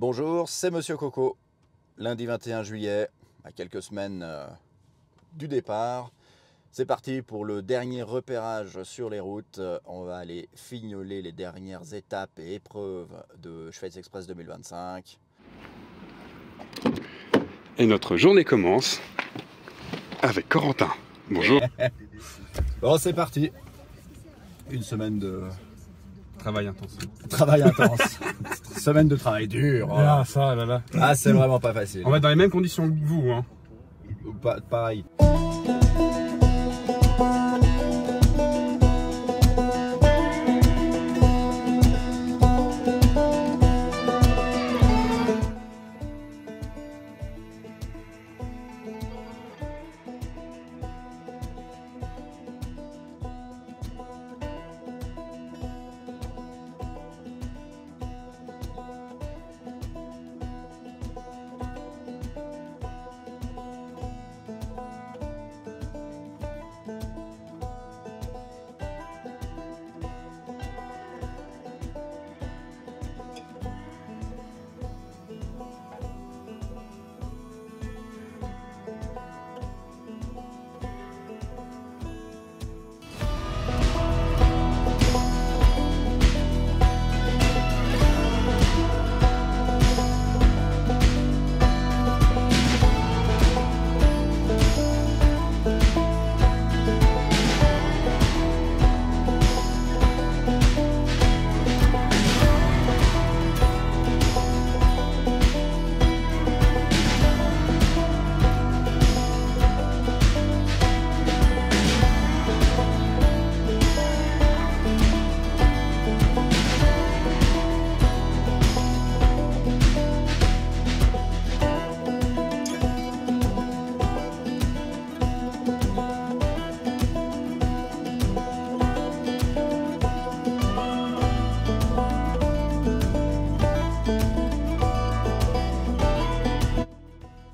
Bonjour, c'est Monsieur Coco. Lundi 21 juillet, à quelques semaines du départ. C'est parti pour le dernier repérage sur les routes. On va aller fignoler les dernières étapes et épreuves de Schweitz Express 2025. Et notre journée commence avec Corentin. Bonjour. Bon, c'est parti. Une semaine de Travail intense. travail intense. Semaine de travail dur. Ah, ça, là, là. Ah, c'est vraiment pas facile. On va être dans les mêmes conditions que vous, hein. Pareil.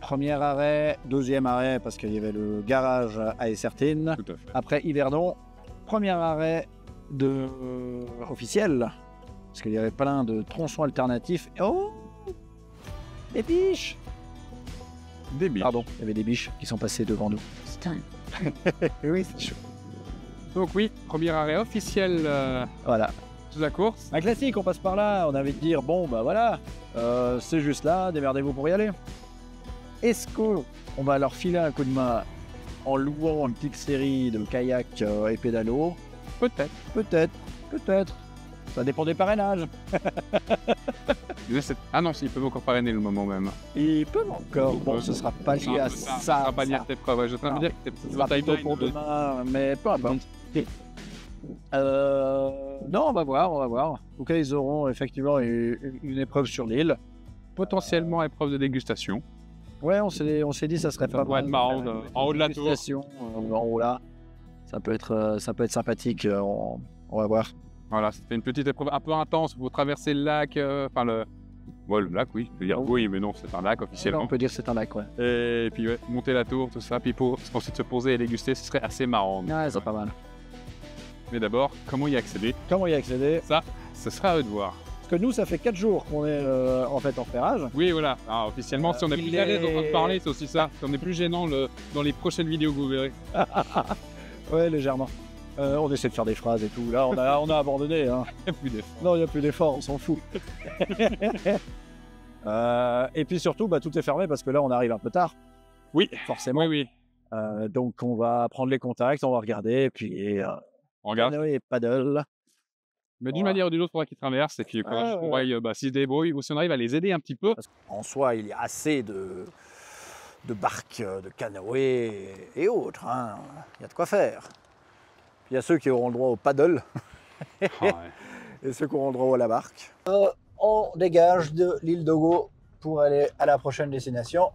Premier arrêt, deuxième arrêt parce qu'il y avait le garage à Essertine. Tout à fait. Après Yverdon, premier arrêt officiel parce qu'il y avait plein de tronçons alternatifs. Oh, des biches! Des biches. Pardon, il y avait des biches qui sont passées devant nous. Oui, c'est chaud. Donc oui, premier arrêt officiel Voilà. de la course. Un classique, on passe par là. On a envie de dire bon, bah voilà, c'est juste là, démerdez-vous pour y aller. Est-ce qu'on va leur filer un coup de main en louant une petite série de kayaks et pédalos? Peut-être. Peut-être, peut-être. Ça dépend des parrainages. Ah non, ils peuvent encore parrainer le moment même. Ils peuvent encore. Bon, ce sera pas lié à Ça ça. sera pas lié à tes preuves. Ouais, je train de Non. dire que Ça va plutôt pour demain, mais peu importe. Non, on va voir, on va voir. En tout cas, ils auront effectivement une épreuve sur l'île. potentiellement épreuve de dégustation. Ouais, on s'est dit ça serait pas Ça doit mal. être marrant en haut de la tour. Dégustation, en haut là. Ça peut être sympathique. On va voir. Voilà, c'était une petite épreuve un peu intense. Vous traversez le lac, Ouais, le lac, oui. Je veux dire, Oh. oui, mais non, c'est un lac On officiellement. peut dire que c'est un lac, ouais. Et puis, ouais, monter la tour, tout ça. Puis pour ensuite se poser et déguster, ce serait assez marrant. Ouais, c'est pas mal. Mais d'abord, comment y accéder? Comment y accéder? Ça, ce sera à eux de voir. Parce que nous, ça fait 4 jours qu'on est en fait en ferrage. Oui, voilà. Ah, officiellement, si on est plus à l'aise en train de parler, c'est aussi ça. Si on est plus gênant dans les prochaines vidéos que vous verrez. Ouais, légèrement. On essaie de faire des phrases et tout. Là, on a abandonné. Hein. Il n'y a plus d'effort. Non, il n'y a plus d'effort, on s'en fout. Et puis surtout, bah, tout est fermé parce que là, on arrive un peu tard, Oui, forcément. oui. Donc, on va prendre les contacts, on va regarder, et puis On regarde. canoë, paddle. Mais d'une Voilà. manière ou d'une autre, il faudra qu'ils traversent. Et puis, Ouais. on va s'ils se débrouillent ou si on arrive à les aider un petit peu. Parce qu'en soi, il y a assez de barques, de canoës et autres. Hein. Il y a de quoi faire. Puis il y a ceux qui auront le droit au paddle Ah, ouais. et ceux qui auront le droit à la barque. On dégage de l'île d'Ogo pour aller à la prochaine destination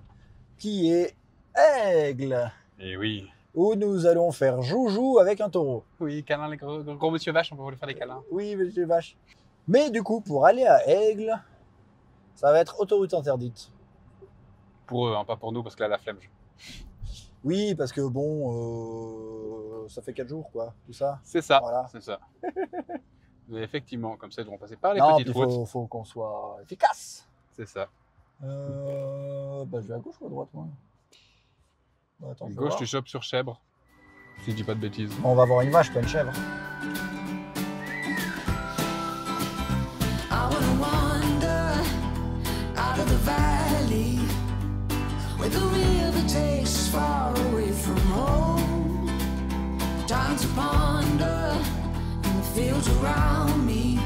qui est Aigle, Et oui. où nous allons faire joujou avec un taureau. Oui, câlin, les gros monsieur vache, on peut lui faire des câlins. Oui, monsieur vache. Mais du coup, pour aller à Aigle, ça va être autoroute interdite. Pour eux, hein, pas pour nous, parce que là, la flemme. Oui, parce que bon, ça fait 4 jours, quoi, tout ça. C'est ça, Voilà. c'est ça. Mais effectivement, comme ça, ils devront passer par les Non, petites puis routes. faut qu'on soit efficace. C'est ça. Je vais à gauche ou à droite, moi? Attends, je vais Gauche, voir. tu chopes sur chèvre. Si je dis pas de bêtises. On va voir une vache, pas une chèvre. I wanna wander out of the valley where the river takes us far away from home. Time to ponder in the fields around me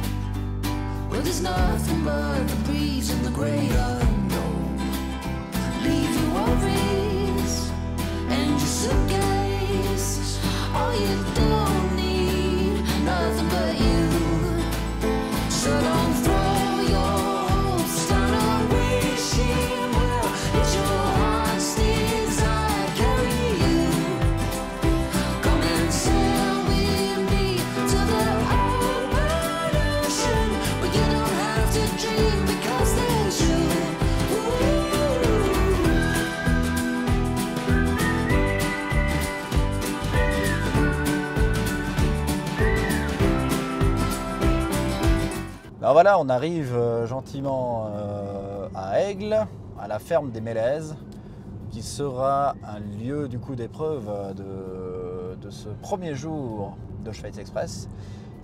where there's nothing but the breeze and the great unknown. Leave your worries and your suitcase. All you don't need, nothing but you. So don't throw your hopes down a wishing well. It's your heart's desire carry you. Come and sail with me to the open ocean, where you don't have to dream because there's you. Alors voilà, on arrive gentiment à Aigle, à la ferme des Mélèzes, qui sera un lieu du coup d'épreuve de ce premier jour de Schweitz Express.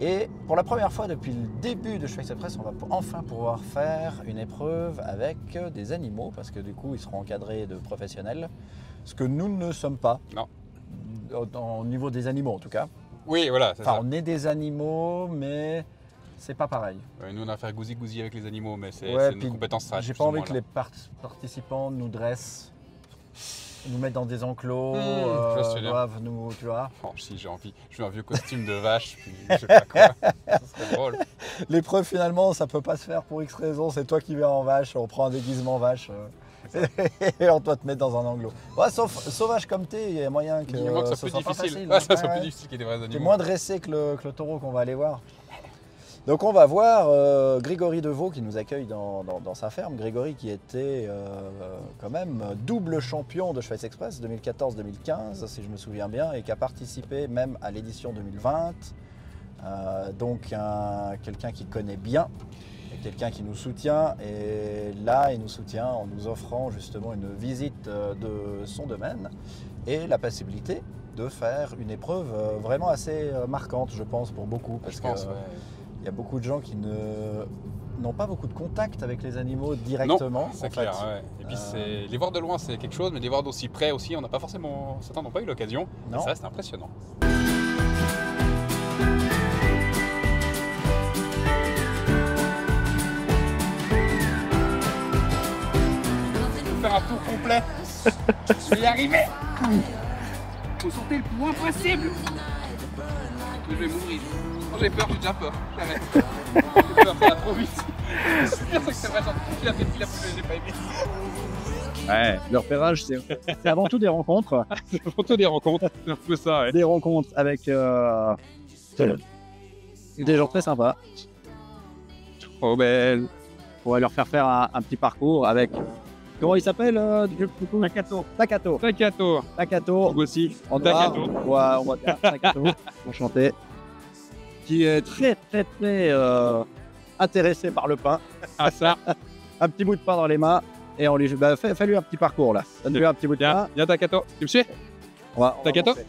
Et pour la première fois depuis le début de Schweitz Express, on va enfin pouvoir faire une épreuve avec des animaux, parce que du coup ils seront encadrés de professionnels, ce que nous ne sommes pas. Non. Au niveau des animaux en tout cas. Oui, voilà, c'est Enfin, ça. on est des animaux, mais c'est pas pareil. Ouais, nous, on a fait gousi-gousi avec les animaux, mais c'est Ouais, une puis compétence rare. J'ai pas envie que les participants nous dressent, nous mettent dans des enclos, je vois ce que tu veux dire. doivent nous, tu vois. Oh, si j'ai envie, je veux un vieux costume de vache, puis je sais pas quoi. Ça serait drôle. L'épreuve finalement, ça peut pas se faire pour X raisons. C'est toi qui viens en vache, on prend un déguisement vache et on doit te mettre dans un enclos. Ouais, sauvage comme t'es, il y a moyen que Dis-moi que ça ce soit soit pas difficile. facile. Ouais, ça Ouais, soit ouais. plus difficile qu'il y ait des vrais T'es animaux. moins dressé que le taureau qu'on va aller voir. Donc on va voir Grégory Deveau qui nous accueille dans sa ferme. Grégory qui était quand même double champion de Schweitz Express 2014-2015 si je me souviens bien et qui a participé même à l'édition 2020. Donc quelqu'un qui connaît bien, et quelqu'un qui nous soutient et là il nous soutient en nous offrant justement une visite de son domaine et la possibilité de faire une épreuve vraiment assez marquante je pense pour beaucoup parce Je pense, que ouais. il y a beaucoup de gens qui n'ont pas beaucoup de contact avec les animaux directement. Non, c'est en clair, fait. ouais. Et puis les voir de loin c'est quelque chose, mais les voir d'aussi près aussi, on n'a pas forcément, certains n'ont pas eu l'occasion. Et Non. ça c'est impressionnant. Faire un tour complet. Je vais y arriver. Faut sauter le plus loin possible. Je vais mourir. Oh, j'ai peur, j'ai déjà peur. J'arrête. J'ai peur, ça va trop vite. C'est sûr que c'est vrai, il a fait pile à plus, j'ai pas aimé. Ouais, le repérage, c'est avant tout des rencontres. C'est plutôt des rencontres, c'est un peu ça, ouais. Des rencontres avec des gens très sympas. Trop belle. On va leur faire un petit parcours avec. Comment il s'appelle Takato. Takato. Takato. Takato. Aussi. On Takato. va dire Takato. Enchanté. Qui est très intéressé par le pain. Ah ça. Un petit bout de pain dans les mains. Et on lui dit, fais-lui un petit parcours là. Donne-lui un petit bout de pain. Viens Takato. Tu me suis? On va Takato. avancer.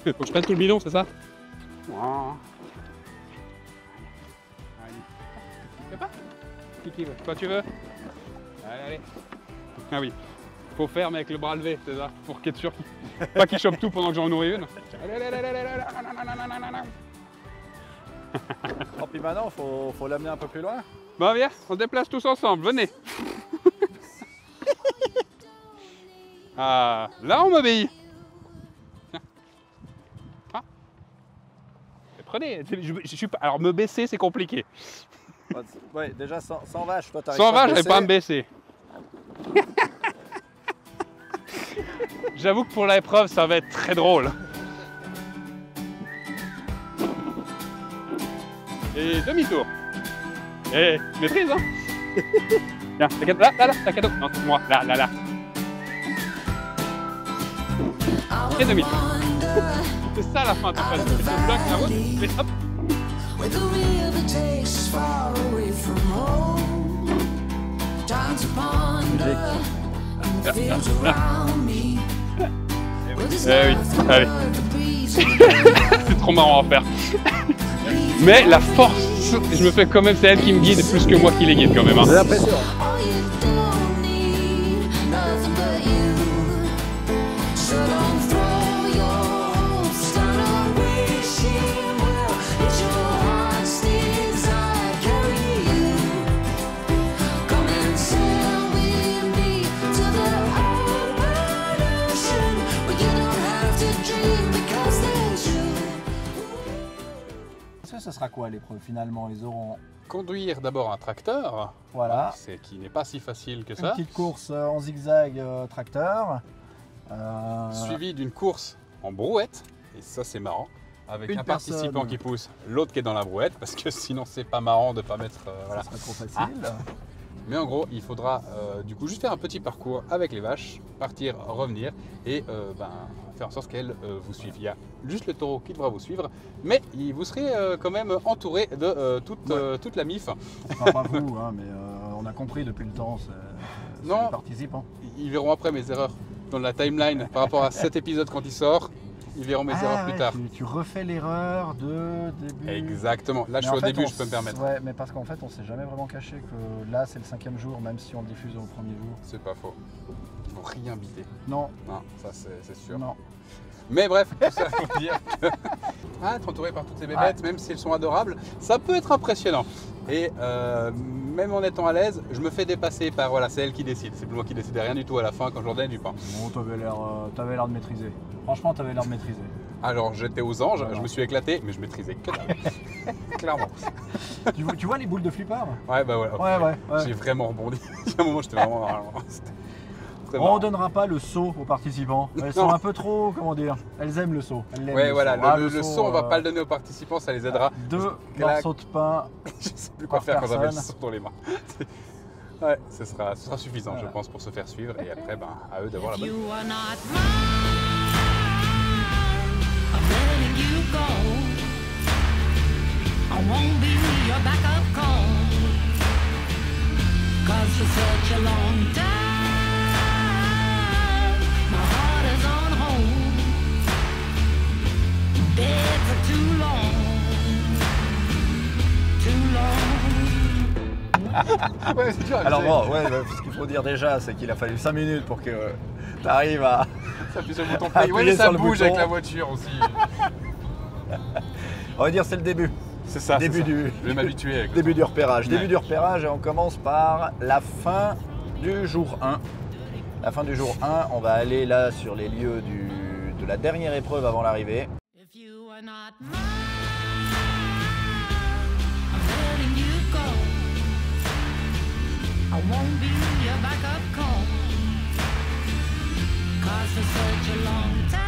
Faut que je prenne tout le bidon, c'est ça? Tu veux pas? Qui veut? Toi tu veux? Allez. Ah oui. Faut faire mais avec le bras levé, c'est ça? Pour qu'il soit sûr. Pas qu'il chope tout pendant que j'en nourris une. Oh, puis maintenant, faut l'amener un peu plus loin. Bon viens, on se déplace tous ensemble, venez. Ah, là on m'obéit. Ah. Prenez, je suis pas. Alors me baisser c'est compliqué. Ouais, déjà sans vache, toi t'arrives Sans pas à vache, je te vais pas me baisser. baisser. J'avoue que pour l'épreuve, ça va être très drôle. Et demi-tour. Et maîtrise, hein. Tiens, là, Takato. Non, c'est moi, là. Et demi-tour. C'est ça la fin, tu fais. Tu bloques la route, mais hop. Where the river takes us far away from home. Time to ponder and the fields around me. Will this Eh oui, life allez. the breeze of the C'est trop marrant à faire. Mais la force, je me fais quand même, c'est elle qui me guide plus que moi qui les guide quand même. Hein. J'ai l'impression. all you don't need, nothing but you. So don't throw your hopes down a wishing well. Let your heart's desire carry you. Come and sail with me to the open ocean, where you don't have to dream because there's you. Ça sera quoi l'épreuve finalement? Ils auront Conduire d'abord un tracteur, voilà c'est qui n'est pas si facile que une ça, petite course en zigzag tracteur. suivi d'une course en brouette, et ça c'est marrant, avec Une un participant personne. qui pousse, l'autre qui est dans la brouette, parce que sinon c'est pas marrant de pas mettre... voilà. Ça sera trop facile. Mais en gros, il faudra du coup juste faire un petit parcours avec les vaches, partir, revenir et faire en sorte qu'elles vous suivent. Il y a juste le taureau qui devra vous suivre, mais vous serez quand même entouré de toute la MIF. Enfin, pas vous, hein, mais on a compris depuis le temps. C'est Non. les participants. Ils verront après mes erreurs dans la timeline par rapport à cet épisode quand il sort. Ils verront mes erreurs plus tard. Tu refais l'erreur de début. Exactement. Là, je Mais suis en au fait, début, on je peux me permettre. Ouais, mais parce qu'en fait, on s'est jamais vraiment caché que là, c'est le 5e jour, même si on le diffuse au premier jour. C'est pas faux. Ils vont rien biter. Non, Non, ça c'est sûr. non. Mais bref, tout ça pour dire que être entouré par toutes ces bébêtes, même si elles sont adorables, ça peut être impressionnant. Et même en étant à l'aise, je me fais dépasser par, voilà, c'est elle qui décide. C'est plus moi qui décidais rien du tout à la fin quand je leur donnais du pain. Bon, t'avais l'air de maîtriser. Franchement, t'avais l'air de maîtriser. Alors j'étais aux anges, Voilà. je me suis éclaté, mais je maîtrisais que dalle. Clairement. tu vois les boules de flipper? Ouais, bah voilà. Ouais. J'ai vraiment rebondi. Il y a un moment, j'étais vraiment... c'était très On marrant. donnera pas le saut aux participants. Elles sont un peu trop, comment dire, elles aiment le saut. Elles l'aiment, Ouais, le voilà, saut. Ah, le saut, on va pas le donner aux participants, ça les aidera. 2 Clac. morceaux de pain. Je sais plus quoi Par faire quand j'avais le personne. saut dans les mains. Ouais, ce sera suffisant, Voilà. je pense, pour se faire suivre. Et après, à eux d'avoir la If bonne. you are not mine, I'm letting you go. I won't be your backup call. 'Cause for such a long time, my heart is on hold. Dead for too long. Ouais, c'est dur, Alors bon, ouais, ce qu'il faut dire déjà, c'est qu'il a fallu 5 minutes pour que tu arrives à... ça appuie sur le bouton Appuyer play. Ouais, mais ça sur le bouge bouton. avec la voiture aussi. On va dire c'est le début. C'est ça. Début c'est ça. du- Je vais m'habituer avec le Début temps. du repérage. Ouais. Début du repérage et on commence par la fin du jour 1. La fin du jour 1, on va aller là sur les lieux de la dernière épreuve avant l'arrivée. If you are not mine, I'm letting you go. I won't be your backup call. 'Cause for such a long time,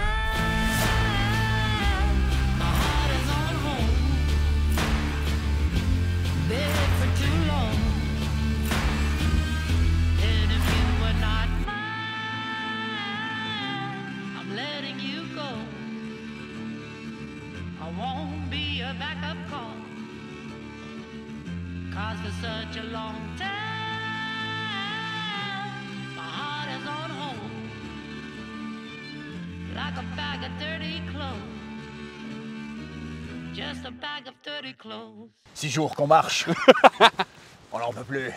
my heart is on hold. Bed for too long. And if you were not mine, I'm letting you go. I won't be a backup call. 'Cause for such a long time, my heart is on hold. Like a bag of dirty clothes. Just a bag of dirty clothes. 6 jours qu'on marche. On n'en peut plus.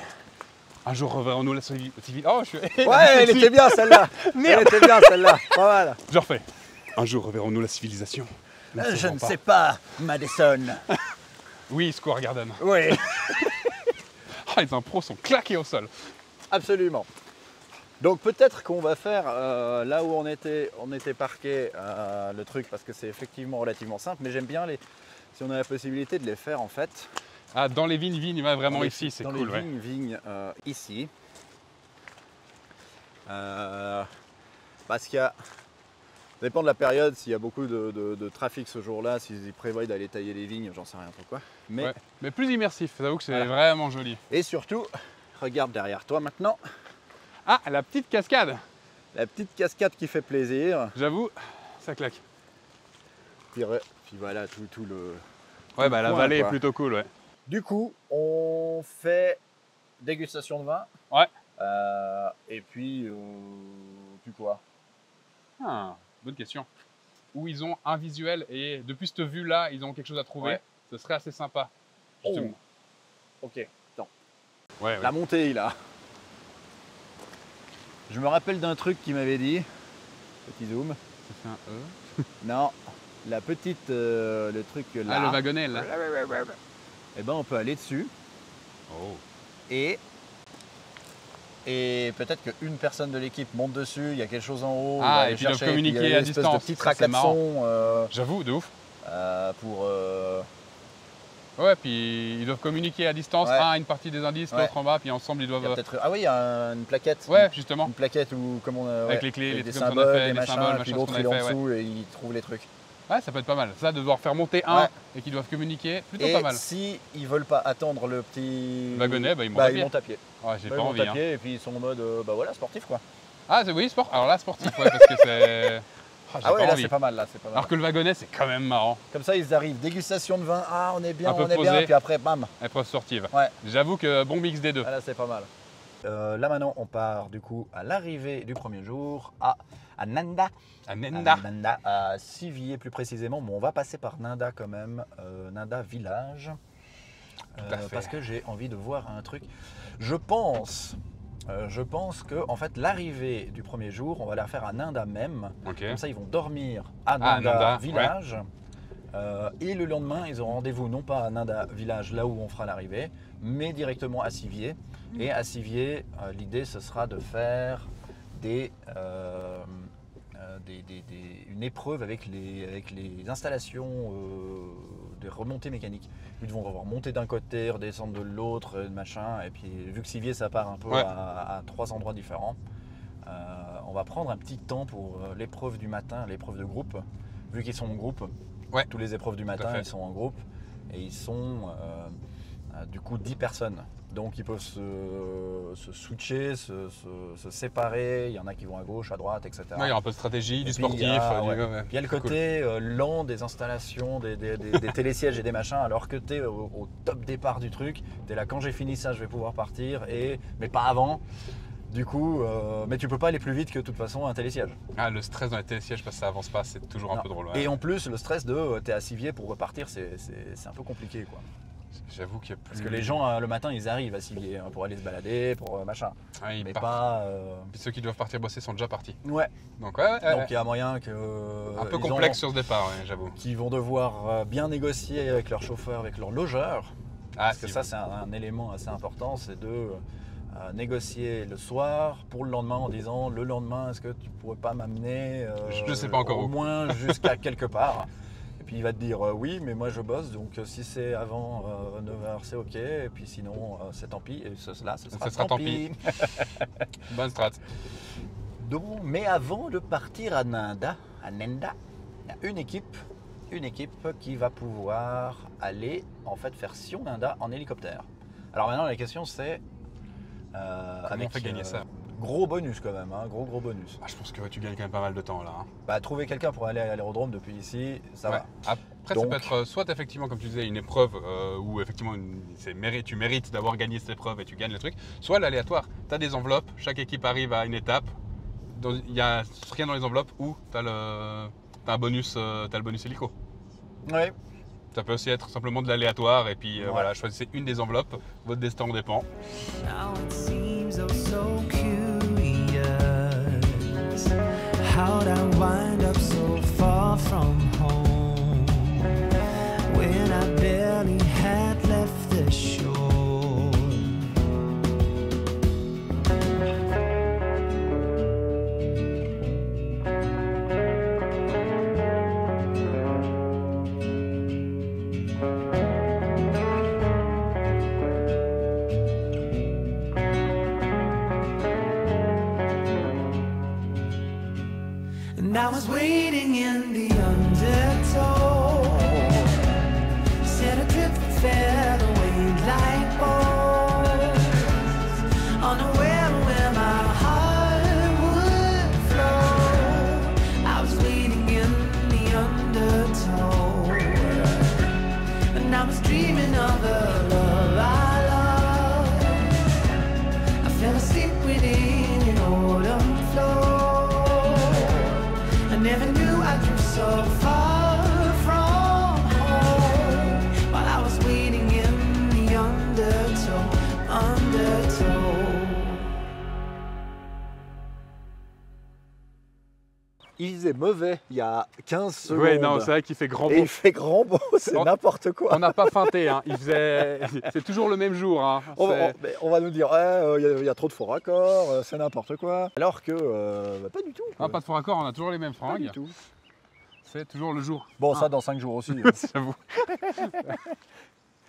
Un jour, reverrons-nous la civilisation. Oh, je suis. Ouais, elle était bien celle-là. Elle était bien celle-là. Pas mal. Je refais. Un jour, reverrons-nous la civilisation. Je ne sais pas, Madison. Oui, Square Garden. Oui, Ah, les impros sont claqués au sol. absolument. Donc peut-être qu'on va faire là où on était parqué le truc parce que c'est effectivement relativement simple, mais j'aime bien si on a la possibilité de les faire en fait. Ah, dans les vignes, ouais, vraiment Dans les- ici, c'est dans cool. les Ouais. vignes ici. Parce qu'il y a, ça dépend de la période, s'il y a beaucoup de trafic ce jour-là, s'ils prévoient d'aller tailler les vignes, j'en sais rien pourquoi. Mais, Ouais. Mais plus immersif, j'avoue que c'est Voilà. vraiment joli. Et surtout, regarde derrière toi maintenant, Ah, la petite cascade. la petite cascade qui fait plaisir. J'avoue, ça claque. Puis voilà tout le... Ouais, le bah la coin, vallée quoi. est plutôt cool, ouais. Du coup, on fait dégustation de vin. Ouais. Et puis quoi? Ah, bonne question. Où ils ont un visuel et depuis cette vue-là, ils ont quelque chose à trouver. Ouais. Ce serait assez sympa. Justement. Ok, attends. Ouais, La montée là. Je me rappelle d'un truc qu'il m'avait dit. Petit zoom. Ça fait un E. Non, la petite, le truc là. Ah, le wagonnet là. Eh ben on peut aller dessus Oh. et peut-être qu'une personne de l'équipe monte dessus, il y a quelque chose en haut. Ah, va et puis ils doivent chercher, puis communiquer il y a à une espèce distance. de petit Ça, c'est marrant. tracasson J'avoue, de ouf. pour. Ouais, puis ils doivent communiquer à distance. Ouais. Un a une partie des indices, Ouais. l'autre en bas, puis ensemble ils Il y a doivent. peut-être. Ah oui, il y a une plaquette. Ouais, justement. Une plaquette où, comme on a, Avec ouais, les clés, avec les des trucs comme ça, on a symboles, fait, des les machins, symboles, puis machin, l'autre ce qu'on il est en avait fait, dessous et il trouve les trucs. Ouais, ça peut être pas mal. Ça, de devoir faire monter un Ouais. et qu'ils doivent communiquer, plutôt Et pas mal. si ils veulent pas attendre le petit Wagonnet, bah, ils montent à pied. montent à pied. Ouais, j'ai Bah, pas ils envie. montent à Hein. pied et puis ils sont en mode bah voilà, sportif quoi. Ah, c'est oui, sport. Alors là, sportif, ouais, parce que c'est. Ah, j'ai Ah ouais, pas là envie. c'est pas mal, là c'est pas mal. Alors que le wagonnet, c'est quand même marrant. Comme ça ils arrivent, dégustation de vin, ah on est bien, Un peu on est posé. bien, puis après bam. Épreuve sportive. Ouais. J'avoue que bon mix des deux. Ah, là c'est pas mal. Là maintenant on part du coup à l'arrivée du premier jour à Nanda. À Nenda. Nanda, à Sivier plus précisément, mais on va passer par Nanda quand même, Nanda village. à fait. Parce que j'ai envie de voir un truc. Je pense que en fait l'arrivée du premier jour, on va la faire à Nanda même. Ok. Comme ça ils vont dormir à Nanda, Nanda, village. Et le lendemain, ils auront rendez-vous non pas à Nanda village, là où on fera l'arrivée, mais directement à Sivier. Et à Sivier, l'idée ce sera de faire une épreuve avec les installations des remontées mécaniques. Ils vont devoir monter d'un côté, redescendre de l'autre, machin. Et puis vu que Sivier ça part un peu Ouais. à 3 endroits différents, on va prendre un petit temps pour l'épreuve du matin, l'épreuve de groupe. Vu qu'ils sont en groupe, Ouais. toutes les épreuves du matin fait. ils sont en groupe et ils sont du coup 10 personnes. Donc ils peuvent se switcher, se séparer. Il y en a qui vont à gauche, à droite, etc. Ouais, il y a un peu de stratégie, Et du puis, sportif. il y a, du- ouais. ouais. Puis il y a le C'est cool. côté lent des installations, des télésièges et des machins, alors que tu es au top départ du truc. Tu es là, quand j'ai fini ça, je vais pouvoir partir, mais pas avant. Du coup, mais tu peux pas aller plus vite que de toute façon un télésiège. Ah, le stress dans les télésièges parce que ça avance pas, c'est toujours un Non. peu drôle. Ouais. Et en plus, le stress de t'es à Sivier pour repartir, c'est un peu compliqué quoi. J'avoue qu'il y a plus. Parce que les gens le matin ils arrivent à Sivier pour aller se balader, pour machin. Ouais, ils Mais partent. pas. Puis ceux qui doivent partir bosser sont déjà partis. Ouais. Donc, ouais. Donc il y a moyen que. Un peu ils complexe sur ce départ, ouais, j'avoue. Qui vont devoir bien négocier avec leur chauffeur, avec leur logeur. Ah, Parce que ça, c'est un élément assez important, c'est de négocier le soir pour le lendemain en disant le lendemain, est-ce que tu pourrais pas m'amener Je sais pas encore au où. moins jusqu'à quelque part. Et puis il va te dire oui, mais moi je bosse, donc si c'est avant 9h, c'est ok. Et puis sinon, c'est tant pis. Et ce sera tant pis. Bonne strat. Donc, mais avant de partir à Nanda, il y a une équipe qui va pouvoir aller en fait faire Sion-Nanda en hélicoptère. Alors maintenant la question c'est Comment on fait gagner ça? Gros bonus quand même, hein, gros bonus. Ah, je pense que tu gagnes quand même pas mal de temps là. Hein. Bah, trouver quelqu'un pour aller à l'aérodrome depuis ici, ça Ouais. va. Après, Donc- ça peut être soit effectivement, comme tu disais, une épreuve où effectivement tu mérites d'avoir gagné cette épreuve et tu gagnes le truc, soit l'aléatoire. Tu as des enveloppes, chaque équipe arrive à une étape, il n'y a rien dans les enveloppes ou tu as le bonus hélico. Ouais. Ça peut aussi être simplement de l'aléatoire et puis Ouais. voilà, choisissez une des enveloppes, votre destin en dépend. Now it seems oh so curious. How'd I wind up so far from home when I barely had left the shore? And I was waiting in the undertow. Said a drip fell away like balls, unaware where my heart would flow. I was waiting in the undertow, and I was dreaming of a love I loved. I fell asleep sleep within an autumn floor. I never knew I'd drift so far from home while I was waiting in the undertow. Il faisait mauvais il y a 15 secondes. Ouais, non, c'est vrai qu'il fait grand Et beau. il fait grand beau, c'est On- n'importe quoi. On n'a pas feinté, hein. C'est toujours le même jour. Hein. Mais on va nous dire, il y a trop de faux raccords, c'est n'importe quoi. Alors que, pas du tout. Ah, pas de faux raccord, on a toujours les mêmes Pas du fringues. tout. C'est toujours le jour. Bon, Ah. ça dans 5 jours aussi. Hein. J'avoue.